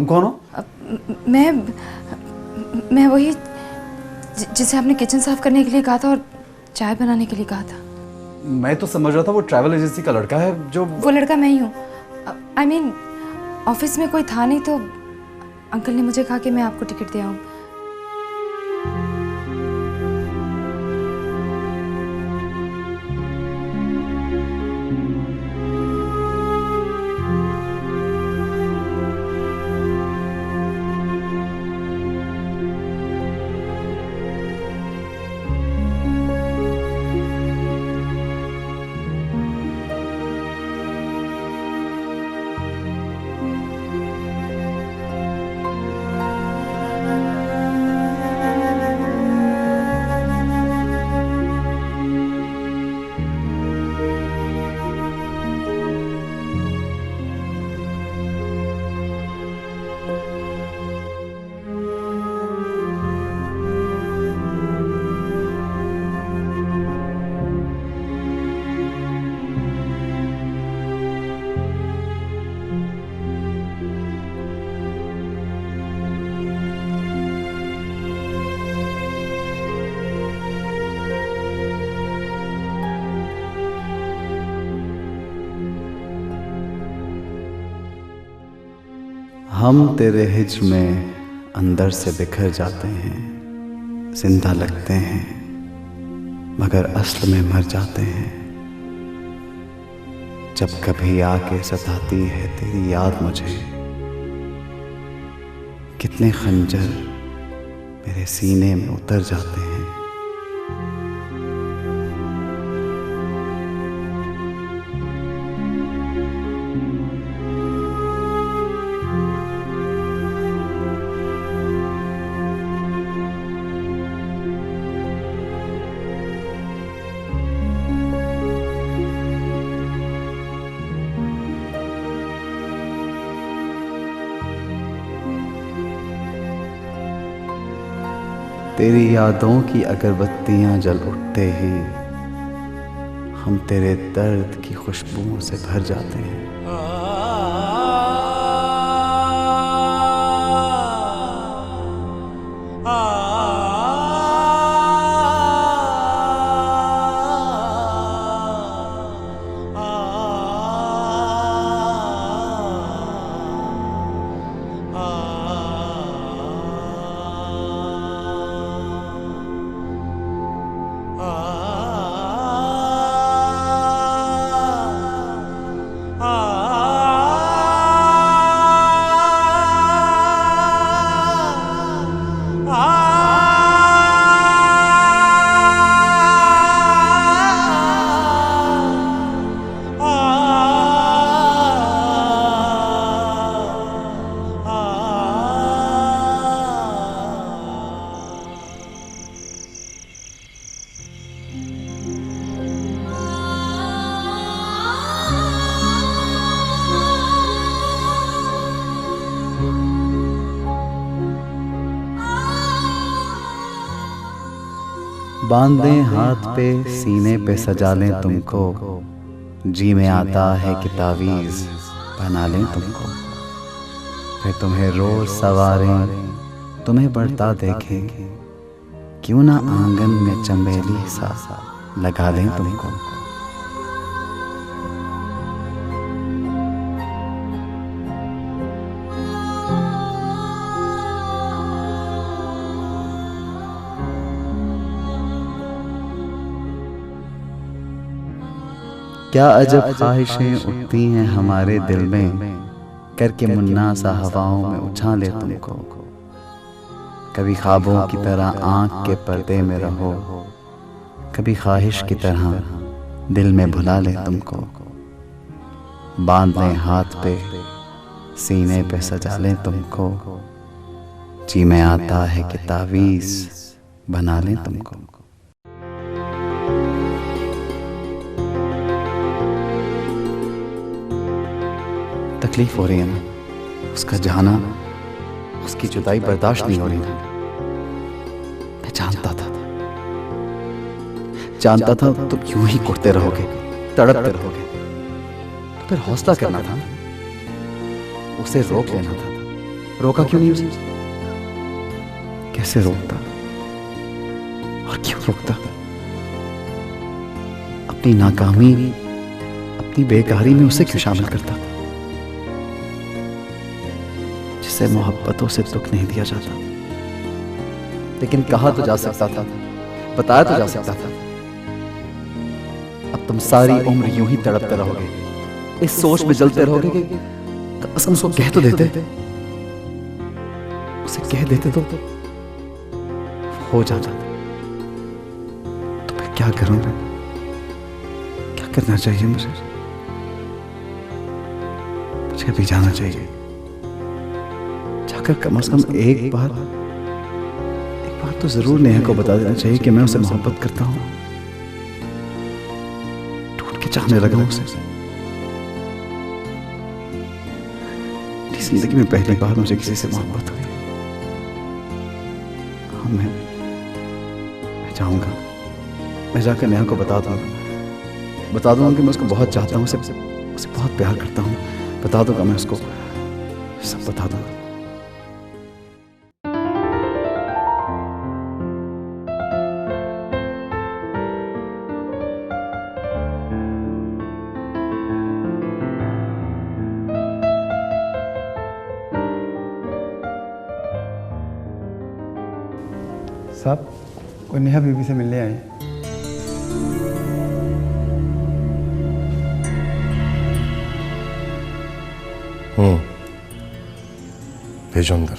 तुम कौन हो? मैं वही जिसे आपने किचन साफ करने के लिए कहा था और चाय बनाने के लिए कहा था। मैं तो समझ रहा था वो ट्रैवल एजेंसी का लड़का है जो। वो लड़का मैं ही हूँ। I mean, ऑफिस में कोई था नहीं तो अंकल ने मुझे कहा कि मैं आपको टिकट दे आऊँ। हम तेरे हिज्र में अंदर से बिखर जाते हैं, जिंदा लगते हैं मगर असल में मर जाते हैं। जब कभी आके सताती है तेरी याद मुझे, कितने खंजर मेरे सीने में उतर जाते हैं। तेरी यादों की अगरबत्तियां जल उठते ही हम तेरे दर्द की खुशबुओं से भर जाते हैं। बांध दें हाथ पे सीने पे सजा लें तुमको, जी में आता है कि तावीज़ बना लें तुमको। फिर तुम्हें रोज सवारें, तुम्हें बढ़ता देखें, क्यों ना आंगन में चमेली सा लगा लें तुमको। क्या अजब ख्वाहिशें उठती हैं हमारे दिल में, करके मुन्ना सा हवाओं में उछाले तुमको। कभी ख्वाबों की तरह आँख के पर्दे में रहो, कभी ख्वाहिश की तरह दिल में भुला ले तुमको। बांध लें हाथ पे सीने पे सजा लें तुमको, जी में आता है कि तावीज़ बना लें तुमको। तकलीफ हो रही है ना, उसका जाना, उसकी जुदाई बर्दाश्त नहीं हो रही ना। मैं जानता था तुम यूं ही कुटते रहोगे, तड़पते रहोगे। तो फिर हौसला करना था, उसे रोक लेना था। रोका क्यों नहीं उसे? कैसे रोकता और क्यों रोकता? अपनी नाकामी, अपनी बेकारी में उसे क्यों शामिल करता? जिसे मोहब्बतों से दुख नहीं दिया जाता। लेकिन कहा तो जा सकता था, बताया तो जा सकता था। अब तुम सारी उम्र यूं ही तड़पते रहोगे, इस सोच में जलते रहोगे कि कसम उसको कह तो देते, उसे कह देते तो हो जाता। तो मैं क्या करूं? मैं क्या करना चाहिए मुझे? मुझे अभी जाना चाहिए, जाकर कम से कम एक बार तो जरूर नेहा को बता देना चाहिए कि मैं उसे मोहब्बत करता हूं, ढूंढ के चाहने लगा हूं उसे। जिंदगी में पहली बार मुझे किसी से मोहब्बत हुई। हाँ, मैं चाहूंगा, मैं जाकर नेहा को बता दूंगा कि मैं उसको बहुत चाहता हूँ, उसे बहुत प्यार करता हूँ। बता दूंगा, मैं उसको सब बता दूंगा। साहब, वो नेहा बीबी से मिलने आए। भेजो अंदर।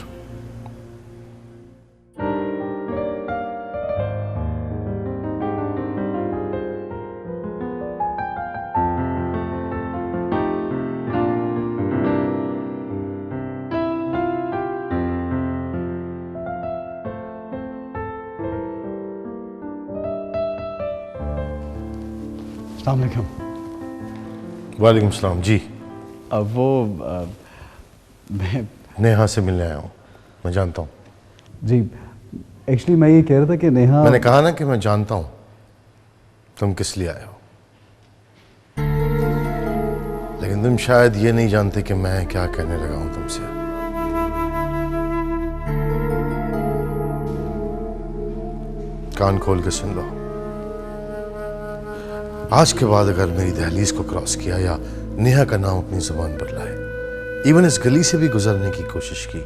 अस्सलाम वालेकुम। वालेकुम सलाम जी। अब वो मैं नेहा से मिलने आया हूँ, मैं जानता हूँ। जी, एक्चुअली मैं ये कह रहा था कि नेहा, मैंने कहा ना कि मैं जानता हूँ तुम किस लिए आए हो, लेकिन तुम शायद ये नहीं जानते कि मैं क्या कहने लगा हूं तुमसे। कान खोल के सुन लो। आज के बाद अगर मेरी दहलीज को क्रॉस किया या नेहा का नाम अपनी जुबान पर लाए, इवन इस गली से भी गुजरने की कोशिश की,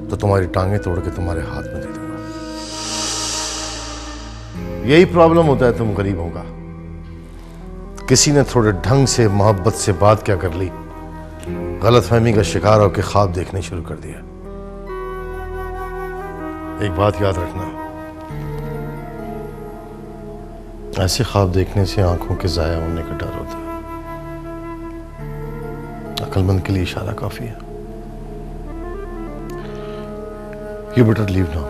तो तुम्हारी टांगें तोड़ के तुम्हारे हाथ में दे दूंगा। यही प्रॉब्लम होता है तुम गरीबों का। किसी ने थोड़े ढंग से मोहब्बत से बात क्या कर ली, गलतफहमी का शिकार होकर ख्वाब देखने शुरू कर दिया। एक बात याद रखना, ऐसे ख्वाब देखने से आंखों के जाया होने का डर होता है। अक्लमंद के लिए इशारा काफी है। You better leave now.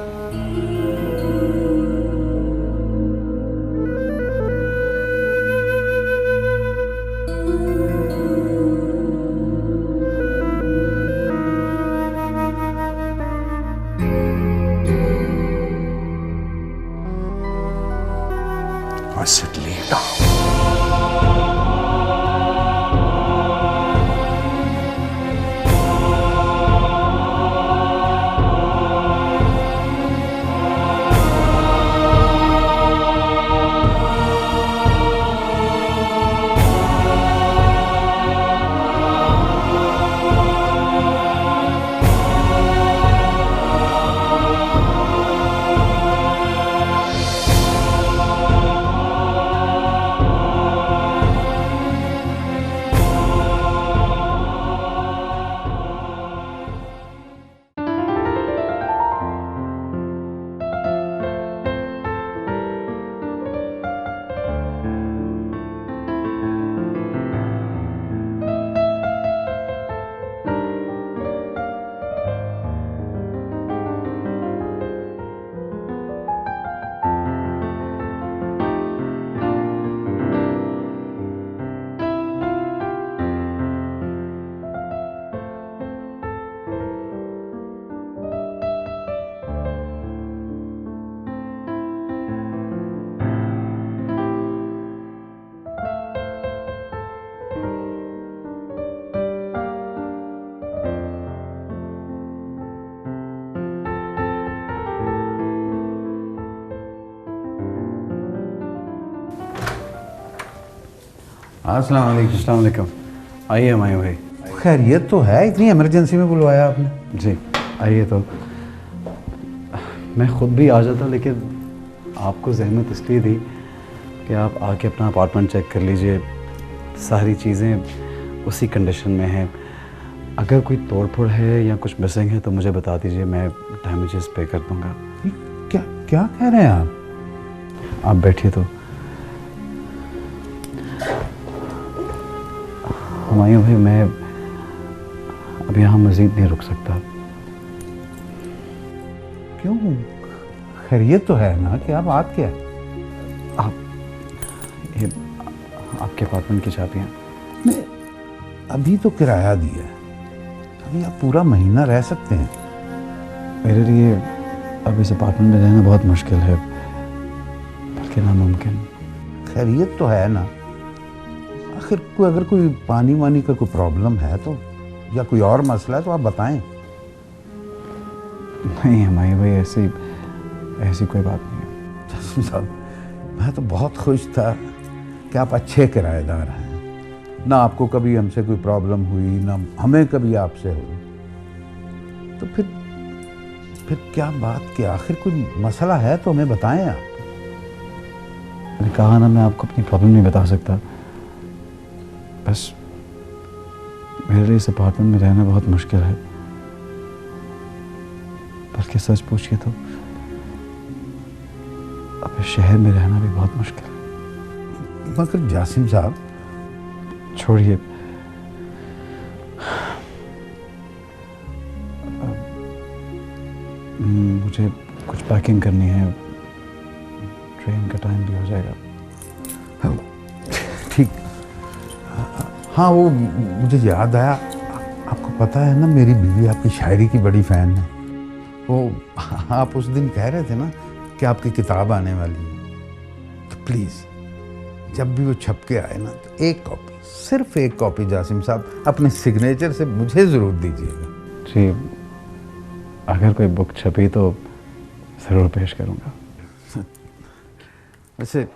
I said leave now. अस्सलाम वालेकुम। आइए हमायूं भाई। खैरियत तो है, इतनी इमरजेंसी में बुलवाया आपने? जी आइए। तो मैं ख़ुद भी आ जाता, लेकिन आपको जहमत इसलिए दी कि आप आके अपना अपार्टमेंट चेक कर लीजिए। सारी चीज़ें उसी कंडीशन में हैं। अगर कोई तोड़ फोड़ है या कुछ मिसिंग है तो मुझे बता दीजिए, मैं डैमेजेस पे कर दूँगा। क्या क्या कह रहे हैं आप बैठिए। तो हुमायूं भाई, मैं अब यहाँ मज़ीद नहीं रुक सकता। क्यों? खैरियत तो है ना? क्या बात क्या? ये आपके अपार्टमेंट की चाबियाँ। नहीं, अभी तो किराया दिया है, अभी आप पूरा महीना रह सकते हैं। मेरे लिए अब इस अपार्टमेंट में रहना बहुत मुश्किल है, बल्कि नामुमकिन। खैरियत तो है ना? आखिर अगर कोई पानी वानी का कोई प्रॉब्लम है तो, या कोई और मसला है तो आप बताएं। नहीं हमारी भाई, ऐसी कोई बात नहीं है। जासिम साहब, मैं तो बहुत खुश था कि आप अच्छे किराएदार हैं, ना आपको कभी हमसे कोई प्रॉब्लम हुई, ना हमें कभी आपसे हुई। तो फिर क्या बात की? आखिर कोई मसला है तो हमें बताएं आप। मैंने कहा ना, मैं आपको अपनी प्रॉब्लम नहीं बता सकता। बस मेरे लिए इस अपार्टमेंट में रहना बहुत मुश्किल है, बल्कि सच पूछिए तो अब इस शहर में रहना भी बहुत मुश्किल है। मगर जासिम साहब, छोड़िए। मुझे कुछ पैकिंग करनी है, ट्रेन का टाइम भी हो जाएगा। ठीक। हाँ, वो मुझे याद आया, आपको पता है ना मेरी बीवी आपकी शायरी की बड़ी फ़ैन है। वो आप उस दिन कह रहे थे ना कि आपकी किताब आने वाली है, तो प्लीज़ जब भी वो छप के आए ना, तो एक कॉपी, सिर्फ एक कॉपी जासिम साहब अपने सिग्नेचर से मुझे ज़रूर दीजिएगा। जी, अगर कोई बुक छपी तो ज़रूर पेश करूँगा। वैसे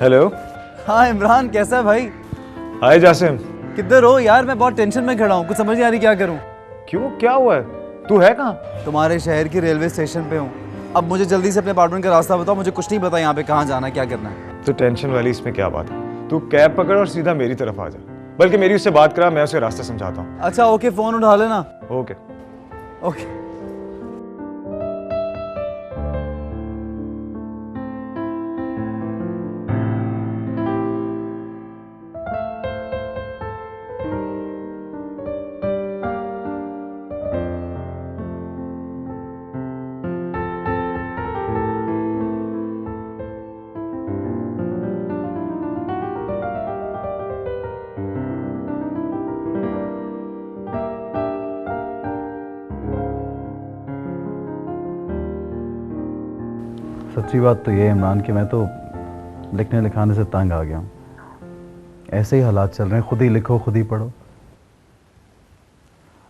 हेलो। हाँ इमरान, कैसा है भाई? हाय जासिम। किधर हो यार? मैं बहुत टेंशन में खड़ा हूँ, कुछ समझ नहीं आ रही क्या करूँ। क्यों, क्या हुआ है? तू है कहाँ? तुम्हारे शहर की रेलवे स्टेशन पे हूँ। अब मुझे जल्दी से अपने अपार्टमेंट का रास्ता बताओ, मुझे कुछ नहीं पता यहाँ पे कहाँ जाना है, क्या करना है। तो टेंशन वाली इसमें क्या बात है? तू कैब पकड़ और सीधा मेरी तरफ आ जा, बल्कि मेरी उससे बात करा, मैं उसे रास्ता समझाता हूँ। अच्छा ओके, फ़ोन उठा लेना। ओके। ओके। सच्ची बात तो ये है इमरान कि मैं तो लिखने लिखाने से तंग आ गया हूँ। ऐसे ही हालात चल रहे हैं, खुद ही लिखो खुद ही पढ़ो।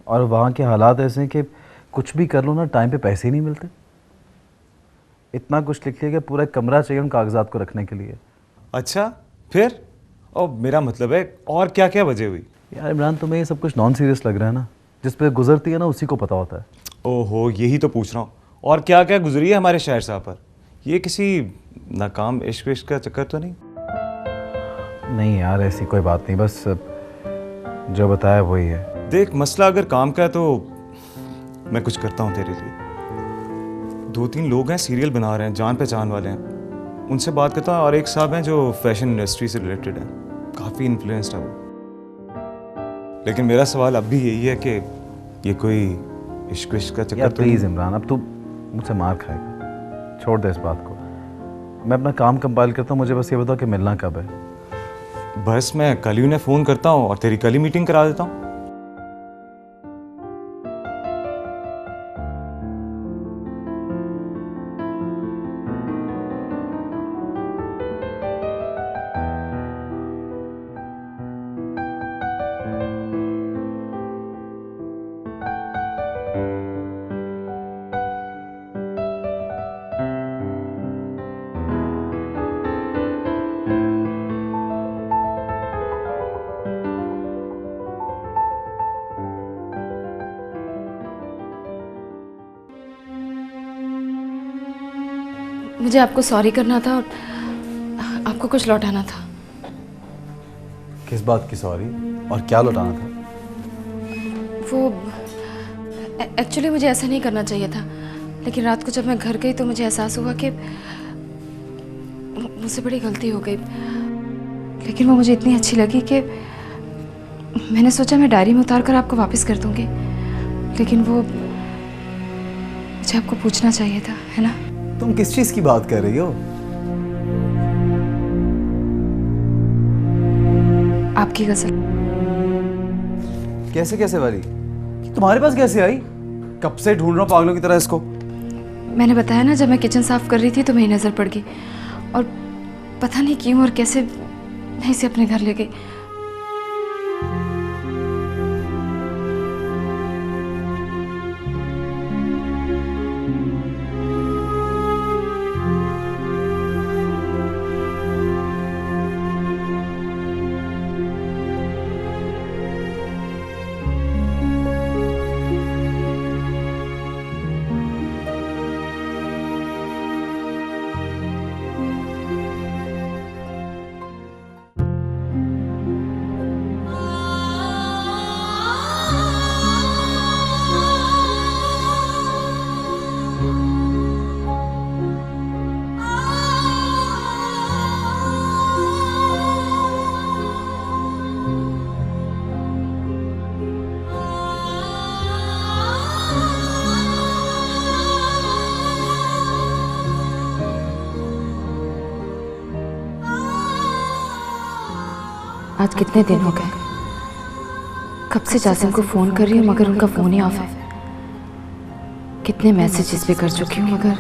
और वहाँ के हालात ऐसे हैं कि कुछ भी कर लो ना, टाइम पे पैसे ही नहीं मिलते। इतना कुछ लिख लिया कि पूरा कमरा चाहिए उन कागजात को रखने के लिए। अच्छा फिर? और मेरा मतलब है और क्या क्या वजह हुई? यार इमरान, तुम्हें ये सब कुछ नॉन सीरियस लग रहा है ना? जिस पे गुजरती है ना उसी को पता होता है। ओहो, यही तो पूछ रहा हूँ। और क्या क्या गुजरी है हमारे शहर साहब पर? ये किसी नाकाम इश्क विश्क का चक्कर तो नहीं? नहीं यार, ऐसी कोई बात नहीं, बस जो बताया वही है। देख, मसला अगर काम का है तो मैं कुछ करता हूँ तेरे लिए। 2-3 लोग हैं सीरियल बना रहे हैं, जान पहचान वाले हैं, उनसे बात करता हूँ। और एक साहब हैं जो फैशन इंडस्ट्री से रिलेटेड हैं, काफ़ी इन्फ्लुएंस्ड है वो। लेकिन मेरा सवाल अब भी यही है कि ये कोई इश्क विश्क का चक्कर यार तो प्लीज़ नहीं? इमरान, अब तू मुझसे मार खाएगा, छोड़ दे इस बात को। मैं अपना काम कंपाइल करता हूँ, मुझे बस ये बताओ कि मिलना कब है? बस मैं कल ही उन्हें फ़ोन करता हूँ और तेरी कल ही मीटिंग करा देता हूँ। मुझे आपको सॉरी करना था और आपको कुछ लौटाना था। किस बात की सॉरी और क्या लौटाना था? वो एक्चुअली मुझे ऐसा नहीं करना चाहिए था, लेकिन रात को जब मैं घर गई तो मुझे एहसास हुआ कि मुझसे बड़ी गलती हो गई। लेकिन वो मुझे इतनी अच्छी लगी कि मैंने सोचा मैं डायरी में उतार कर आपको वापस कर दूंगी। लेकिन वो मुझे आपको पूछना चाहिए था, है ना? तुम किस चीज़ की बात कर रही हो? आपकी गजल। कैसे कैसे वाली? ये तुम्हारे पास कैसे आई? कब से ढूंढ रहा हूँ पागलों की तरह इसको। मैंने बताया ना, जब मैं किचन साफ कर रही थी तो मेरी नज़र पड़ गई और पता नहीं क्यों और कैसे मैं इसे अपने घर ले गई। आज कितने दिन हो गए, कब से जासिम को फ़ोन कर रही हूँ मगर उनका फ़ोन ही ऑफ है। कितने मैसेजेस भी कर चुकी हूँ मगर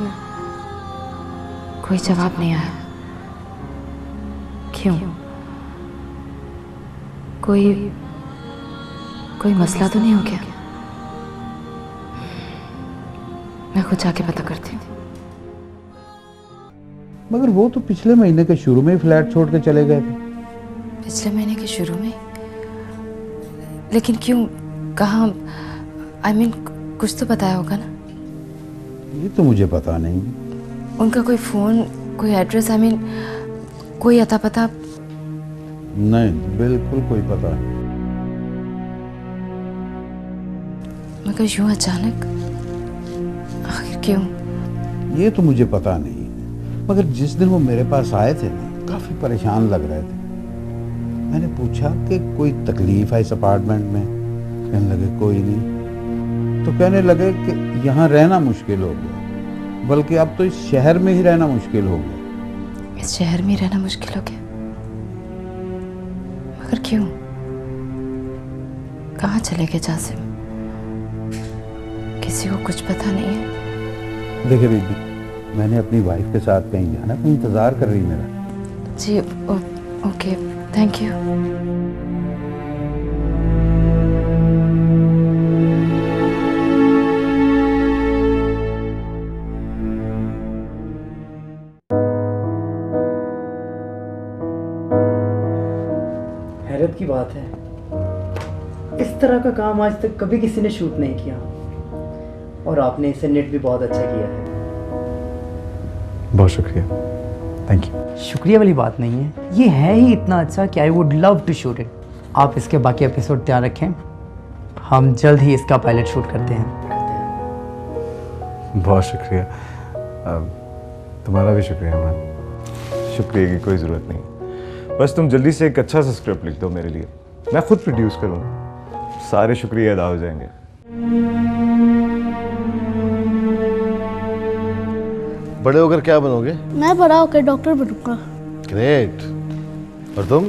कोई जवाब नहीं आया। क्यों? कोई मसला तो नहीं हो गया? मैं खुद जाके पता करती हूँ। मगर वो तो पिछले महीने के शुरू में ही फ्लैट छोड़ के चले गए थे। पिछले महीने के शुरू में? लेकिन क्यों, कहाँ? I mean, कुछ तो बताया होगा ना? ये तो मुझे पता नहीं। उनका कोई फ़ोन, कोई एड्रेस, I mean, कोई अता पता? नहीं, बिल्कुल कोई पता नहीं। मगर यूं अचानक, आखिर क्यों? ये तो मुझे पता नहीं, मगर जिस दिन वो मेरे पास आए थे ना, काफ़ी परेशान लग रहे थे। मैंने पूछा कि कोई तकलीफ है इस अपार्टमेंट में? कहने लगे कोई नहीं। तो कहने लगे कि यहाँ रहना मुश्किल हो गया, बल्कि अब तो इस शहर में ही रहना मुश्किल हो गया। इस शहर में ही रहना मुश्किल हो गया? मगर क्यों? कहाँ चले गए जासिम? किसी को कुछ पता नहीं है? देखिए बीबी, मैंने अपनी वाइफ के साथ कहीं जाना, कोई इंतज़ार कर रही मेरा। जी ओके, थैंक यू। गजब की बात है, इस तरह का काम आज तक कभी किसी ने शूट नहीं किया, और आपने इसे नेट भी बहुत अच्छा किया है। बहुत शुक्रिया, थैंक यू। शुक्रिया वाली बात नहीं है, ये है ही इतना अच्छा कि I would love to shoot it. आप इसके बाकी एपिसोड तैयार रखें, हम जल्द ही इसका पायलट शूट करते हैं। बहुत शुक्रिया। तुम्हारा भी शुक्रिया अमन। शुक्रिया की कोई ज़रूरत नहीं, बस तुम जल्दी से एक अच्छा सा स्क्रिप्ट लिख दो मेरे लिए, मैं खुद प्रोड्यूस करूँगा, सारे शुक्रिया अदा हो जाएंगे। बड़े होकर क्या बनोगे? मैं बड़ा होकर डॉक्टर बनूंगा। ग्रेट। और तुम?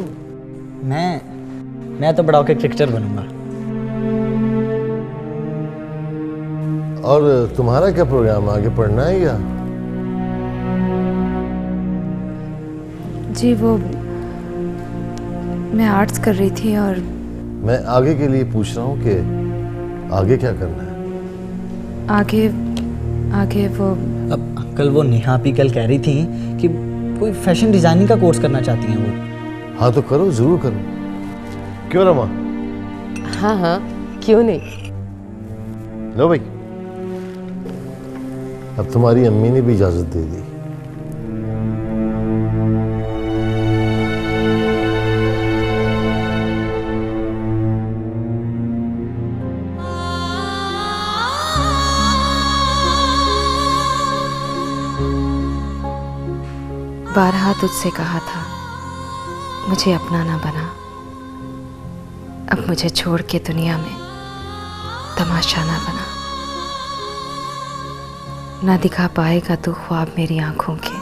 मैं तो बड़ा होकर क्रिकेटर बनूंगा। और तुम्हारा क्या प्रोग्राम, आगे पढ़ना है या? जी वो मैं आर्ट्स कर रही थी, और मैं आगे के लिए पूछ रहा हूँ कि आगे क्या करना है? आगे वो अब कल वो नेहा भी कल कह रही थी कि कोई फैशन डिजाइनिंग का कोर्स करना चाहती हैं वो। हाँ तो करो, जरूर करो। क्यों रमा? हाँ हाँ, क्यों नहीं। लो भाई, अब तुम्हारी अम्मी ने भी इजाजत दे दी। बारहा तुझसे कहा था मुझे अपना ना बना, अब मुझे छोड़ के दुनिया में तमाशा ना बना। ना दिखा पाएगा तू ख्वाब मेरी आंखों के,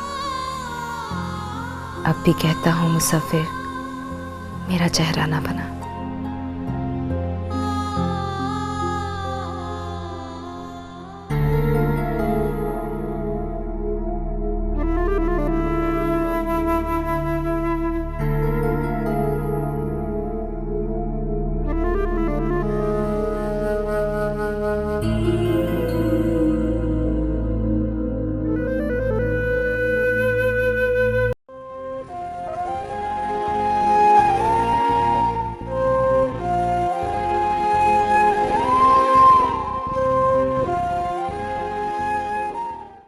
अब भी कहता हूँ मुसव्विर मेरा चेहरा ना बना।